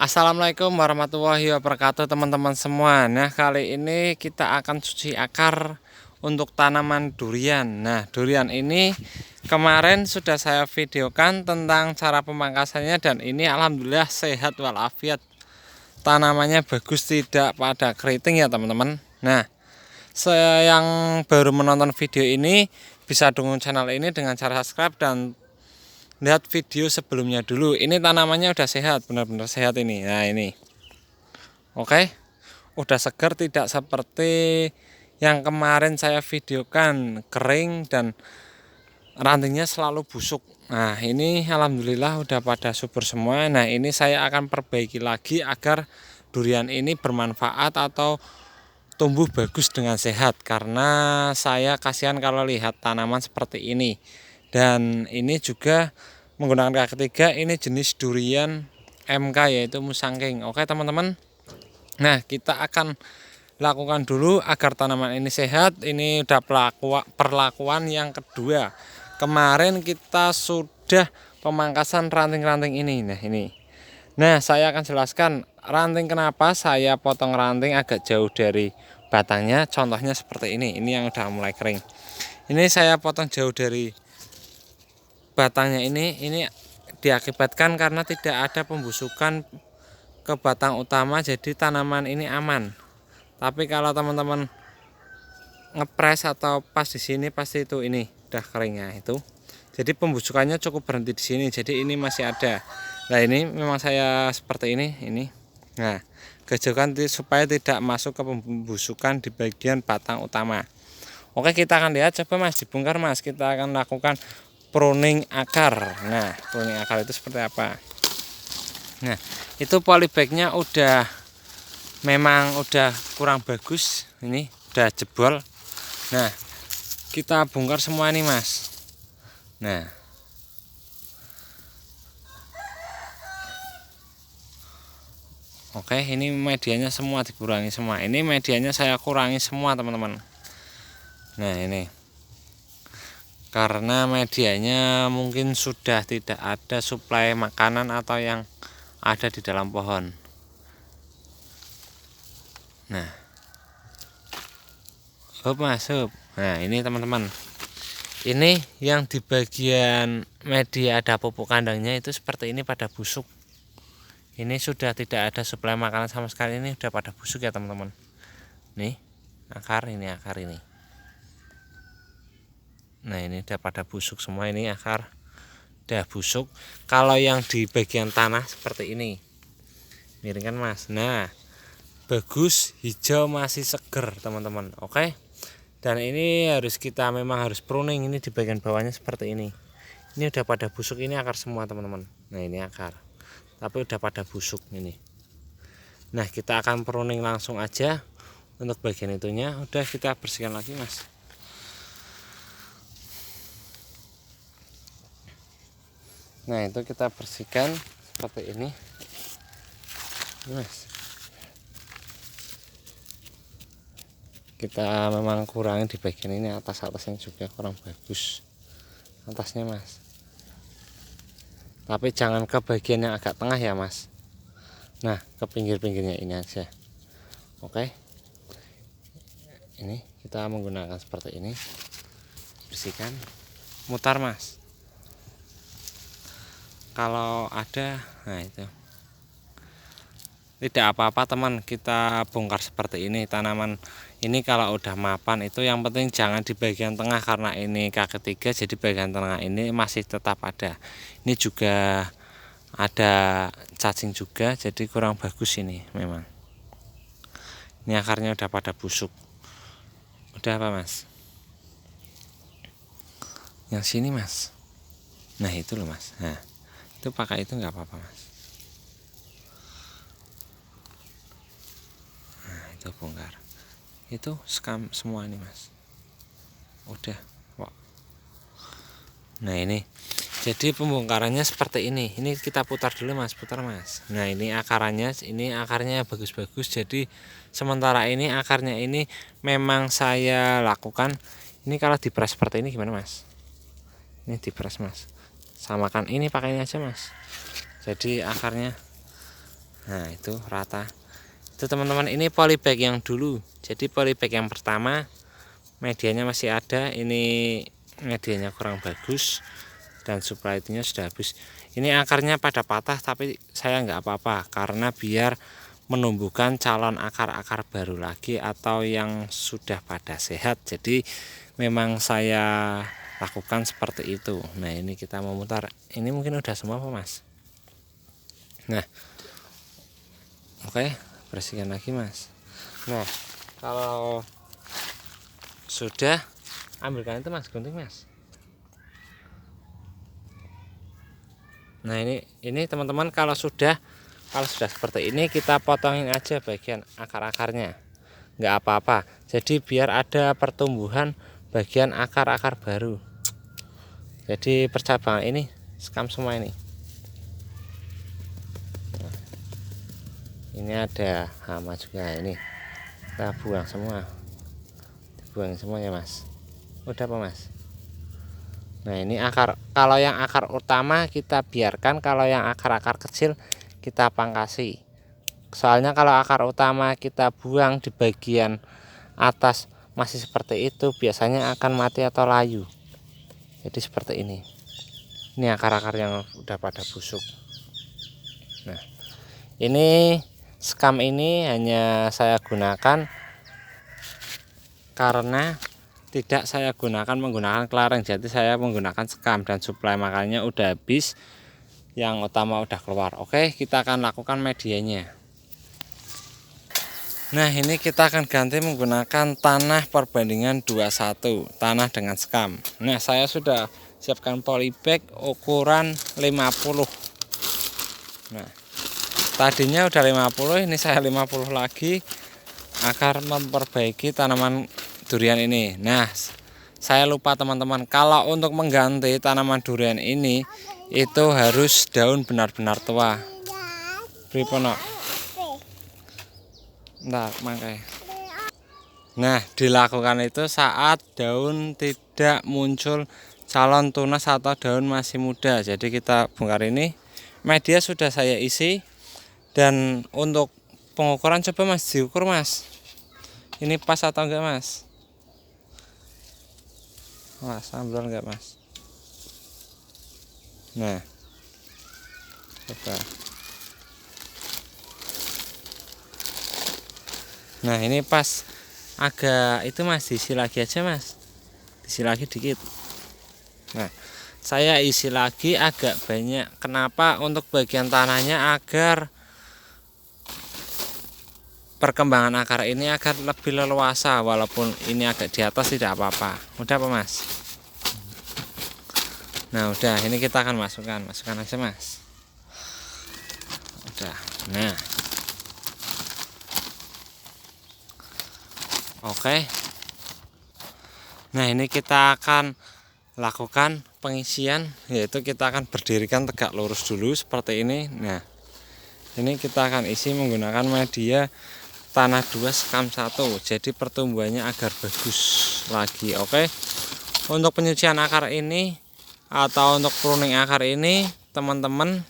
Assalamualaikum warahmatullahi wabarakatuh teman-teman semua. Nah, kali ini kita akan cuci akar untuk tanaman durian. Nah, durian ini kemarin sudah saya videokan tentang cara pemangkasannya, dan ini alhamdulillah sehat walafiat. Tanamannya bagus, tidak pada keriting ya teman-teman. Nah, saya yang baru menonton video ini bisa dukung channel ini dengan cara subscribe dan lihat video sebelumnya dulu. Ini tanamannya udah sehat, benar-benar sehat ini. Nah, ini oke, udah segar, tidak seperti yang kemarin saya videokan kering dan rantingnya selalu busuk. Nah, ini alhamdulillah udah pada subur semua. Nah, ini saya akan perbaiki lagi agar durian ini bermanfaat atau tumbuh bagus dengan sehat, karena saya kasihan kalau lihat tanaman seperti ini. Dan ini juga menggunakan kaki ketiga, ini jenis durian MK yaitu Musangking. Oke teman-teman, nah kita akan lakukan dulu agar tanaman ini sehat. Ini udah perlakuan yang kedua. Kemarin kita sudah pemangkasan ranting-ranting ini. Nah, saya akan jelaskan ranting kenapa saya potong ranting agak jauh dari batangnya. Contohnya seperti ini yang udah mulai kering. Ini saya potong jauh dari batangnya. Ini diakibatkan karena tidak ada pembusukan ke batang utama, jadi tanaman ini aman. Tapi kalau teman-teman ngepres atau pas di sini, pasti itu ini udah keringnya itu. Jadi pembusukannya cukup berhenti di sini. Jadi ini masih ada. Nah, ini memang saya seperti ini. Nah, kejauhan supaya tidak masuk ke pembusukan di bagian batang utama. Oke, kita akan lihat, coba Mas dibongkar Mas. Kita akan lakukan pruning akar. Nah, pruning akar itu seperti apa? Nah, itu polybagnya memang udah kurang bagus. Ini udah jebol. Nah, kita bongkar semua nih Mas. Nah, oke, ini medianya semua dikurangi semua. Ini medianya saya kurangi semua teman-teman. Nah, ini karena medianya mungkin sudah tidak ada suplai makanan atau yang ada di dalam pohon. Nah, masuk. Nah, ini teman-teman, ini yang di bagian media ada pupuk kandangnya itu seperti ini pada busuk. Ini sudah tidak ada suplai makanan sama sekali, ini udah pada busuk ya teman-teman. Nih akar ini. Nah, ini udah pada busuk semua, ini akar udah busuk. Kalau yang di bagian tanah seperti ini, miringkan Mas. Nah, bagus, hijau, masih seger teman-teman. Oke, dan ini memang harus pruning. Ini di bagian bawahnya seperti ini udah pada busuk, ini akar semua teman-teman. Nah, ini akar tapi udah pada busuk ini. Nah, kita akan pruning langsung aja untuk bagian itunya. Udah, kita bersihkan lagi Mas. Nah, itu kita bersihkan seperti ini Mas. Kita memang kurangi di bagian ini, atasnya juga kurang bagus atasnya Mas. Tapi jangan ke bagian yang agak tengah ya Mas. Nah, ke pinggir-pinggirnya ini aja. Oke, ini kita menggunakan seperti ini, bersihkan, mutar Mas. Kalau ada, nah itu tidak apa-apa teman, kita bongkar seperti ini. Tanaman ini kalau udah mapan itu yang penting jangan di bagian tengah, karena ini kaki tiga, jadi bagian tengah ini masih tetap ada. Ini juga ada cacing juga, jadi kurang bagus ini memang. Ini akarnya udah pada busuk. Udah apa Mas? Yang sini Mas. Nah, itu loh Mas. Nah, itu pakai itu nggak apa-apa Mas. Nah, itu bongkar. Itu skam semua ini Mas. Udah. Wah. Nah, ini jadi pembongkarannya seperti ini. Ini kita putar dulu Mas, putar Mas. Nah, ini akarannya, ini akarnya bagus-bagus. Jadi sementara ini akarnya ini memang saya lakukan. Ini kalau dipres seperti ini gimana Mas? Ini dipres Mas. Samakan ini, pakai ini aja Mas. Jadi akarnya Nah itu rata. Itu teman-teman, ini polybag yang dulu. Jadi polybag yang pertama medianya masih ada, ini medianya kurang bagus dan supply-nya sudah habis. Ini akarnya pada patah, tapi saya nggak apa-apa karena biar menumbuhkan calon akar-akar baru lagi atau yang sudah pada sehat. Jadi memang saya lakukan seperti itu. Nah ini kita memutar, ini mungkin udah semua apa mas? Nah oke, bersihkan lagi mas. Nah kalau sudah, ambilkan itu mas, gunting mas. Nah ini teman-teman, kalau sudah seperti ini kita potongin aja bagian akar-akarnya, nggak apa-apa. Jadi biar ada pertumbuhan bagian akar-akar baru. Jadi percabangan ini sekam semua ini. Nah, ini ada hama juga, ini kita buang semua, dibuang semuanya mas. Udah apa mas? Nah ini akar, kalau yang akar utama kita biarkan, kalau yang akar-akar kecil kita pangkasi. Soalnya kalau akar utama kita buang di bagian atas masih seperti itu, biasanya akan mati atau layu. Jadi seperti ini. Ini akar-akar yang udah pada busuk. Nah ini sekam ini hanya saya gunakan karena tidak saya menggunakan kelereng, jadi saya menggunakan sekam dan suplai makannya udah habis, yang utama udah keluar. Oke, kita akan lakukan medianya. Nah ini kita akan ganti menggunakan tanah perbandingan 21, tanah dengan sekam. Nah saya sudah siapkan polybag ukuran 50. Nah tadinya udah 50, ini saya 50 lagi agar memperbaiki tanaman durian ini. Nah saya lupa teman-teman, kalau untuk mengganti tanaman durian ini itu harus daun benar-benar tua. Pripono. Nah, makanya. Nah, dilakukan itu saat daun tidak muncul calon tunas atau daun masih muda. Jadi kita bongkar ini. Media sudah saya isi, dan untuk pengukuran coba mas diukur mas. Ini pas atau enggak mas? Wah, sambil enggak mas? Nah, coba. Nah ini pas, agak itu mas, diisi lagi aja mas, diisi lagi dikit. Nah saya isi lagi agak banyak. Kenapa? Untuk bagian tanahnya agar perkembangan akar ini agar lebih leluasa, walaupun ini agak di atas tidak apa-apa. Udah apa mas? Nah udah, ini kita akan masukkan aja mas. Udah. Nah oke. Nah ini kita akan lakukan pengisian, yaitu kita akan berdirikan tegak lurus dulu seperti ini. Nah ini kita akan isi menggunakan media tanah 2 sekam 1, jadi pertumbuhannya agar bagus lagi. Oke, untuk penyucian akar ini atau untuk pruning akar ini teman-teman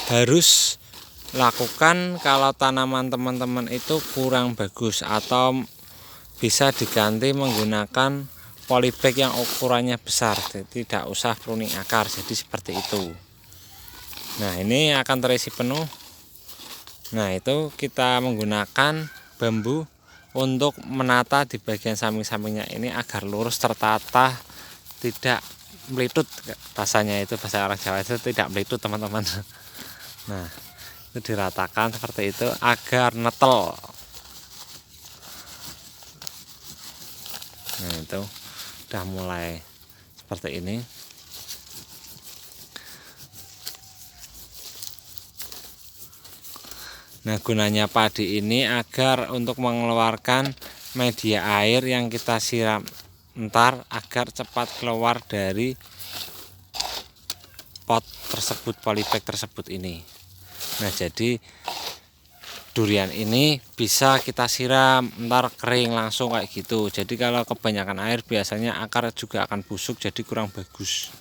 harus lakukan kalau tanaman teman-teman itu kurang bagus, atau bisa diganti menggunakan polybag yang ukurannya besar, jadi tidak usah pruning akar. Jadi seperti itu. Nah ini akan terisi penuh. Nah itu kita menggunakan bambu untuk menata di bagian samping-sampingnya ini agar lurus tertata, tidak melitut. Bahasanya itu, bahasa orang Jawa itu tidak melitut teman-teman. Nah itu diratakan seperti itu agar netel. Nah itu udah mulai seperti ini. Nah gunanya padi ini agar untuk mengeluarkan media air yang kita siram ntar, agar cepat keluar dari pot tersebut, polybag tersebut ini. Nah jadi durian ini bisa kita siram ntar kering langsung kayak gitu. Jadi kalau kebanyakan air biasanya akar juga akan busuk, jadi kurang bagus.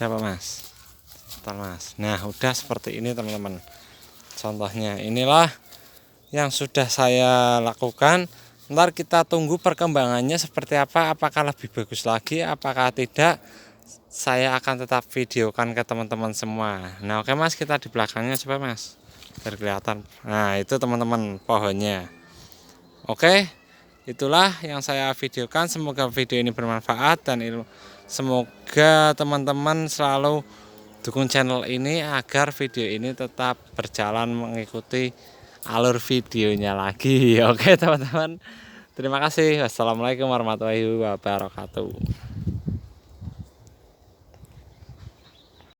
Ada apa mas? Bentar, mas. Nah udah seperti ini teman-teman. Contohnya inilah yang sudah saya lakukan. Ntar kita tunggu perkembangannya seperti apa. Apakah lebih bagus lagi? Apakah tidak? Saya akan tetap videokan ke teman-teman semua. Nah oke mas, kita di belakangnya coba mas, biar kelihatan. Nah itu teman-teman pohonnya. Oke, itulah yang saya videokan. Semoga video ini bermanfaat dan semoga teman-teman selalu dukung channel ini agar video ini tetap berjalan mengikuti alur videonya lagi. Oke teman-teman, terima kasih. Wassalamualaikum warahmatullahi wabarakatuh.